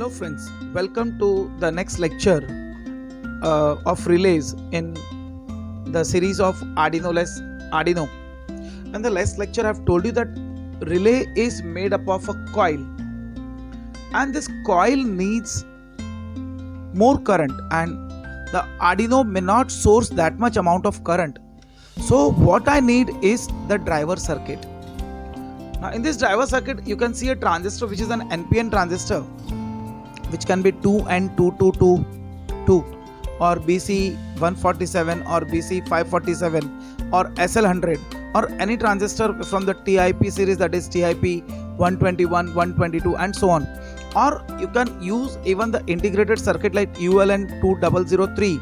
Hello friends, welcome to the next lecture of relays in the series of Arduino. And the last lecture I have told you that relay is made up of a coil, and this coil needs more current, and the Arduino may not source that much amount of current. So what I need is the driver circuit. Now in this driver circuit you can see a transistor which is an NPN transistor, which can be 2N2222 or BC147 or BC547 or SL100 or any transistor from the TIP series, that is TIP 121, 122 and so on. Or you can use even the integrated circuit like ULN 2003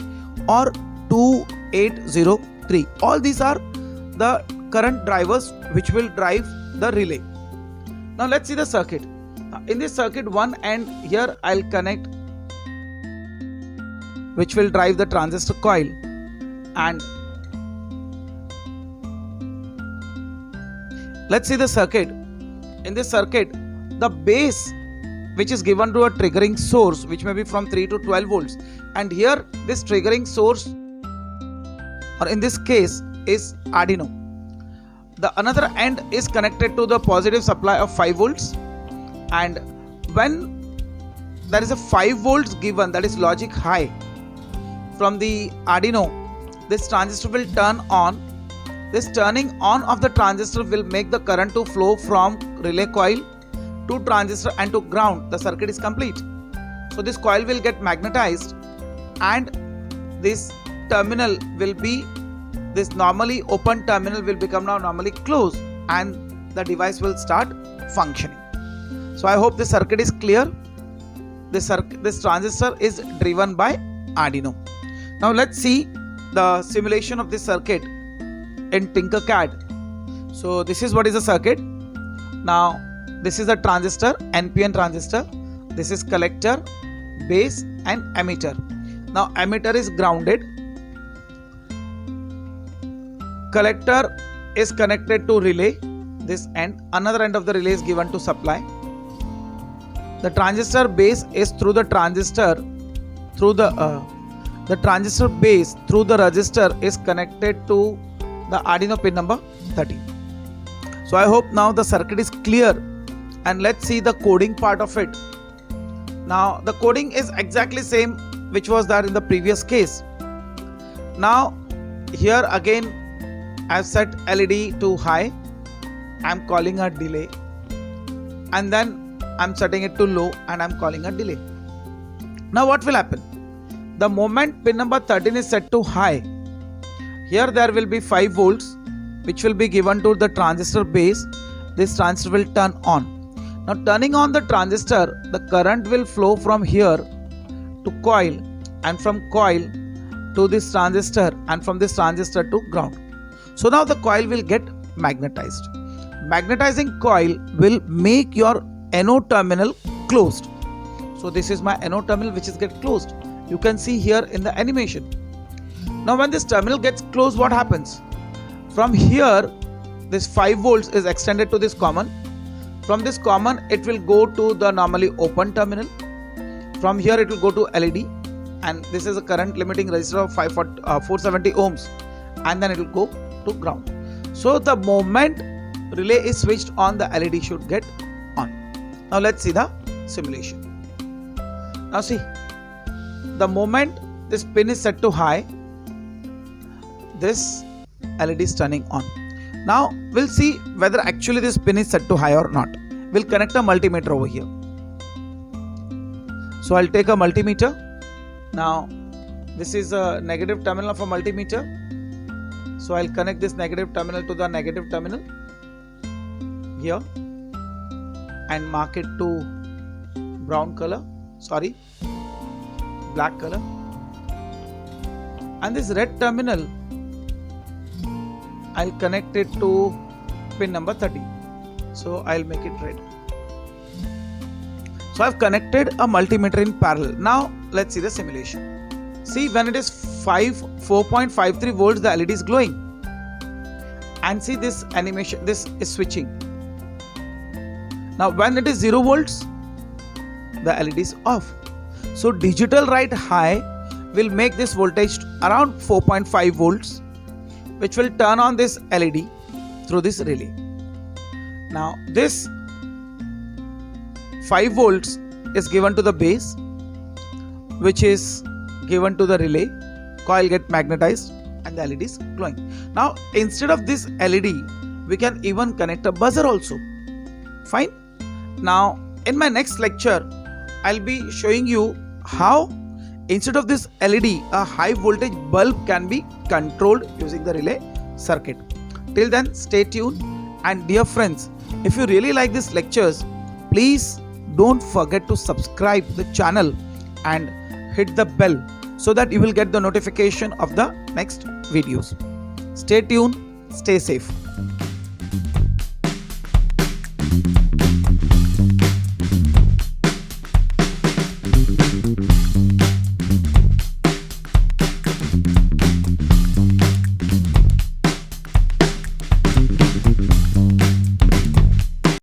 or 2803. All these are the current drivers which will drive the relay. Now let's see the circuit. In this circuit, one end here I'll connect which will drive the transistor coil, and let's see the circuit. In this circuit, the base which is given to a triggering source which may be from 3 to 12 volts, and here this triggering source, or in this case, is Arduino. The another end is connected to the positive supply of 5 volts, and when there is a 5 volts given, that is logic high, from the Arduino, this transistor will turn on. This turning on of the transistor will make the current to flow from relay coil to transistor and to ground. The circuit is complete. So this coil will get magnetized, and this terminal will be, this normally open terminal will become now normally closed, and the device will start functioning. So I hope this circuit is clear. This transistor is driven by Arduino. Now let's see the simulation of this circuit in Tinkercad. So this is what is the circuit. Now this is a transistor, NPN transistor. This is collector, base and emitter. Now emitter is grounded. Collector is connected to relay. This end, another end of the relay is given to supply. The transistor base is through the transistor, through the transistor base through the resistor is connected to the Arduino pin number 13. So I hope now the circuit is clear, and let's see the coding part of it. Now the coding is exactly same which was there in the previous case. Now here again I have set LED to high. I am calling a delay, and then I am setting it to low and I am calling a delay. Now what will happen? The moment pin number 13 is set to high, here there will be 5 volts which will be given to the transistor base. This transistor will turn on. Now turning on the transistor, the current will flow from here to coil, and from coil to this transistor, and from this transistor to ground. So now the coil will get magnetized. Magnetizing coil will make your NO terminal closed. So this is my NO terminal which is get closed. You can see here in the animation. Now when this terminal gets closed, what happens? From here, this 5 volts is extended to this common. From this common, it will go to the normally open terminal. From here, it will go to LED, and this is a current limiting resistor of 470 ohms, and then it will go to ground. So the moment relay is switched on, the LED should get on. Now let's see the simulation. Now see, the moment this pin is set to high, this LED is turning on. Now we'll see whether actually this pin is set to high or not. We'll connect a multimeter over here. So I'll take a multimeter. Now this is a negative terminal of a multimeter. So I'll connect this negative terminal to the negative terminal here and mark it to black color. And this red terminal, I'll connect it to pin number 30. So I'll make it red. So I've connected a multimeter in parallel. Now let's see the simulation. See, when it is 4.53 volts, the LED is glowing. And see this animation, this is switching. Now when it is 0 volts, the LED is off. So digital write high will make this voltage around 4.5 volts, which will turn on this LED through this relay. Now this 5 volts is given to the base, which is given to the relay. Coil get magnetized and the LED is glowing. Now instead of this LED, we can even connect a buzzer also. Fine. Now in my next lecture, I'll be showing you how instead of this LED, a high voltage bulb can be controlled using the relay circuit. Till then, stay tuned. And dear friends, if you really like these lectures, please don't forget to subscribe the channel and hit the bell so that you will get the notification of the next videos. Stay tuned, stay safe.